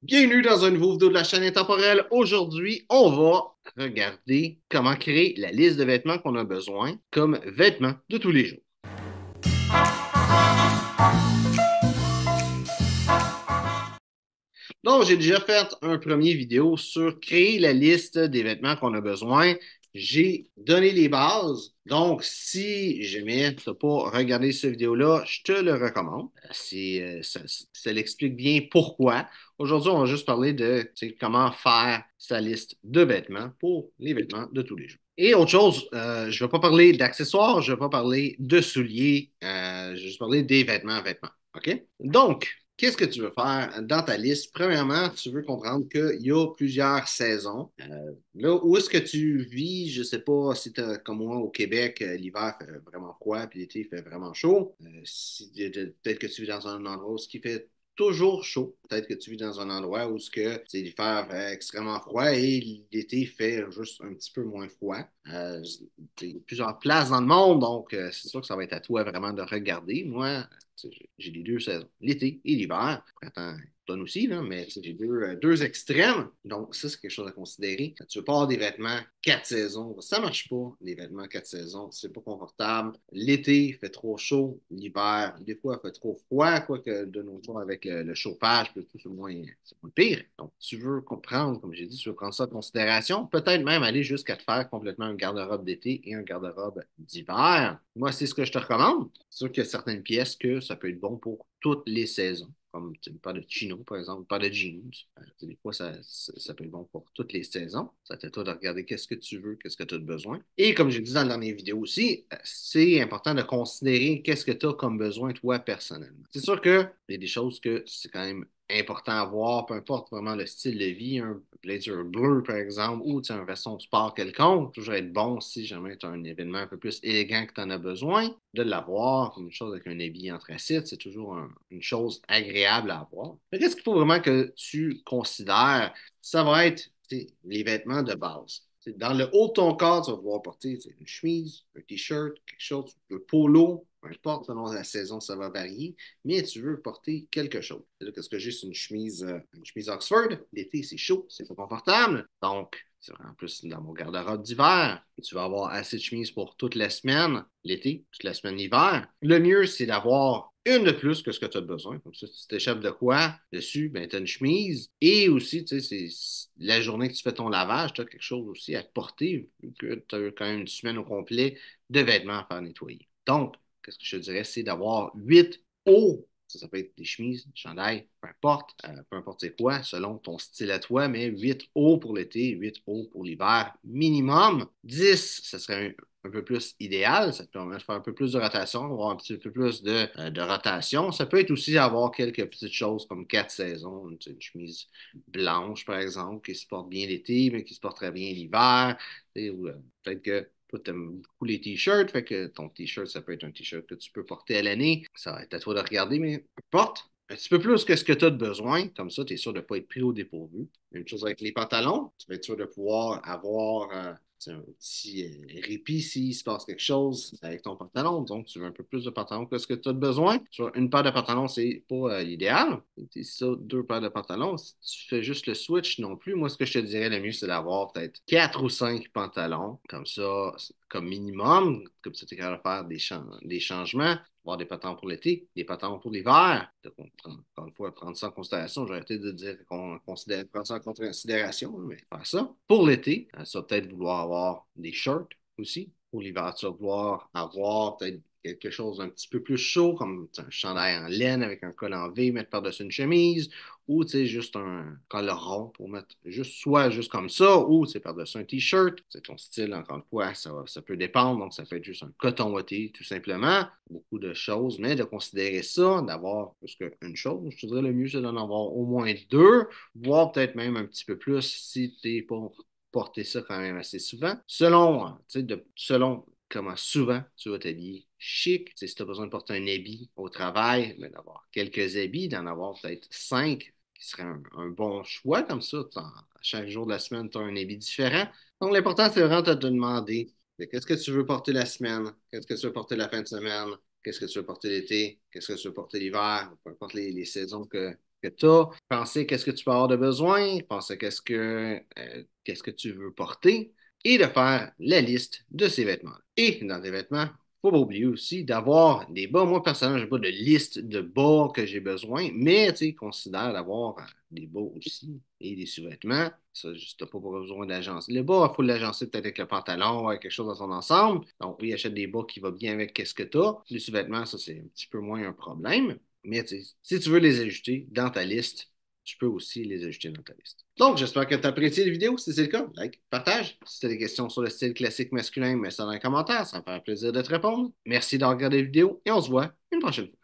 Bienvenue dans un nouveau vidéo de la chaîne Intemporelle. Aujourd'hui, on va regarder comment créer la liste de vêtements qu'on a besoin comme vêtements de tous les jours. Donc, j'ai déjà fait un premier vidéo sur créer la liste des vêtements qu'on a besoin. J'ai donné les bases. Donc, si jamais tu n'as pas regardé cette vidéo-là, je te le recommande. Ça l'explique bien pourquoi. Aujourd'hui, on va juste parler de comment faire sa liste de vêtements pour les vêtements de tous les jours. Et autre chose, je ne vais pas parler d'accessoires, je ne vais pas parler de souliers, je vais juste parler des vêtements. OK? Donc, qu'est-ce que tu veux faire dans ta liste? Premièrement, tu veux comprendre qu'il y a plusieurs saisons. Là, où est-ce que tu vis? Je ne sais pas si tu es comme moi au Québec, l'hiver fait vraiment froid, puis l'été il fait vraiment chaud. Peut-être que tu vis dans un endroit où ce qui fait toujours chaud. Peut-être que tu vis dans un endroit où l'hiver fait extrêmement froid et l'été fait juste un petit peu moins froid. Il y a plusieurs places dans le monde, donc c'est sûr que ça va être à toi vraiment de regarder. Moi, j'ai les deux saisons, l'été et l'hiver. Printemps, automne aussi, là, mais j'ai deux extrêmes. Donc, ça, c'est quelque chose à considérer. Quand tu veux pas avoir des vêtements quatre saisons, ça marche pas, les vêtements quatre saisons. C'est pas confortable. L'été, il fait trop chaud. L'hiver, des fois, il fait trop froid, quoique de nos jours, avec le chauffage, puis tout, c'est moins pire. Donc, tu veux comprendre, comme j'ai dit, tu veux prendre ça en considération. Peut-être même aller jusqu'à te faire complètement un garde-robe d'été et un garde-robe d'hiver. Moi, c'est ce que je te recommande. C'est sûr qu'il y a certaines pièces que ça peut être bon pour toutes les saisons, comme une paire de chino, par exemple, une paire de jeans. Des fois, ça peut être bon pour toutes les saisons. Ça t'aide toi de regarder qu'est-ce que tu veux, qu'est-ce que tu as besoin. Et comme j'ai dit dans la dernière vidéo aussi, c'est important de considérer qu'est-ce que tu as comme besoin toi personnellement. C'est sûr qu'il y a des choses que c'est quand même important à voir, peu importe vraiment le style de vie, un blazer bleu par exemple, ou un veston de sport quelconque, toujours être bon si jamais tu as un événement un peu plus élégant que tu en as besoin, de l'avoir, une chose avec un habit anthracite, c'est toujours une chose agréable à avoir. Mais qu'est-ce qu'il faut vraiment que tu considères? Ça va être les vêtements de base. Dans le haut de ton corps, tu vas pouvoir porter une chemise, un t-shirt, quelque chose, un polo, peu importe, selon la saison, ça va varier, mais tu veux porter quelque chose. Qu'est-ce que j'ai? C'est une chemise Oxford. L'été, c'est chaud, c'est pas confortable. Donc, c'est en plus dans mon garde-robe d'hiver. Tu vas avoir assez de chemises pour toute la semaine, l'été, toute la semaine l'hiver. Le mieux, c'est d'avoir une de plus que ce que tu as besoin. Comme ça, si tu t'échappes de quoi dessus, ben, tu as une chemise. Et aussi, tu sais, c'est la journée que tu fais ton lavage, tu as quelque chose aussi à te porter, vu que tu as quand même une semaine au complet de vêtements à faire nettoyer. Donc, qu'est-ce que je te dirais, c'est d'avoir 8 hauts. Ça peut être des chemises, des chandails, peu importe c'est quoi, selon ton style à toi, mais 8 hauts pour l'été, 8 hauts pour l'hiver minimum. 10, ça serait un peu plus idéal. Ça te permet de faire un peu plus de rotation, avoir un petit peu plus de rotation. Ça peut être aussi avoir quelques petites choses comme 4 saisons, une chemise blanche, par exemple, qui se porte bien l'été, mais qui se porterait bien l'hiver. Ou peut-être que toi, tu aimes beaucoup les t-shirts, fait que ton t-shirt, ça peut être un t-shirt que tu peux porter à l'année. Ça va être à toi de regarder, mais porte un petit peu plus que ce que tu as de besoin. Comme ça, tu es sûr de ne pas être pris au dépourvu. Même chose avec les pantalons. Tu vas être sûr de pouvoir avoir un petit répit s'il se passe quelque chose avec ton pantalon. Donc, tu veux un peu plus de pantalons que ce que tu as de besoin. Sur une paire de pantalons, c'est pas l'idéal. C'est ça, 2 paires de pantalons. Si tu fais juste le switch non plus, moi, ce que je te dirais le mieux, c'est d'avoir peut-être 4 ou 5 pantalons. Comme ça, comme minimum. Comme ça, tu es capable de faire des changements, avoir des pantalons pour l'été, des pantalons pour l'hiver. Encore une fois, prendre ça en considération. J'ai arrêté de dire qu'on considère, prendre ça en considération, mais faire ça. Pour l'été, ça va peut-être vouloir avoir des shirts aussi. Pour l'hiver, tu vas vouloir avoir peut-être quelque chose d'un petit peu plus chaud, comme un chandail en laine avec un col en V, mettre par-dessus une chemise, ou juste un col rond pour mettre soit juste comme ça, ou par-dessus un t-shirt. C'est ton style, encore une fois, ça peut dépendre, donc ça peut être juste un coton ouaté, tout simplement. Beaucoup de choses, mais de considérer ça, d'avoir plus qu'une chose, je te dirais le mieux, c'est d'en avoir au moins deux, voire peut-être même un petit peu plus si tu es pour porter ça quand même assez souvent. Selon comment souvent tu vas t'habiller chic. Si tu as besoin de porter un habit au travail, ben, d'avoir quelques habits, d'en avoir peut-être 5 qui serait un bon choix comme ça. Chaque jour de la semaine, tu as un habit différent. Donc, l'important, c'est vraiment de te demander qu'est-ce que tu veux porter la semaine, qu'est-ce que tu veux porter la fin de semaine, qu'est-ce que tu veux porter l'été, qu'est-ce que tu veux porter l'hiver, peu importe les saisons que tu as, penser qu'est-ce que tu peux avoir de besoin, penser qu'est-ce que tu veux porter et de faire la liste de ces vêtements. Et dans tes vêtements, faut pas oublier aussi d'avoir des bas. Moi, personnellement, je n'ai pas de liste de bas que j'ai besoin, mais tu sais, considère d'avoir des bas aussi et des sous-vêtements. Ça, juste t'as pas besoin d'agencer. Le bas, il faut l'agencer peut-être avec le pantalon, avec quelque chose dans son ensemble. Donc, oui, achète des bas qui vont bien avec ce que tu as. Les sous-vêtements, ça, c'est un petit peu moins un problème. Mais tu sais, si tu veux les ajouter dans ta liste, tu peux aussi les ajouter dans ta liste. Donc, j'espère que tu as apprécié la vidéo. Si c'est le cas, like, partage. Si tu as des questions sur le style classique masculin, mets ça dans les commentaires. Ça me fera plaisir de te répondre. Merci d'avoir regardé la vidéo et on se voit une prochaine fois.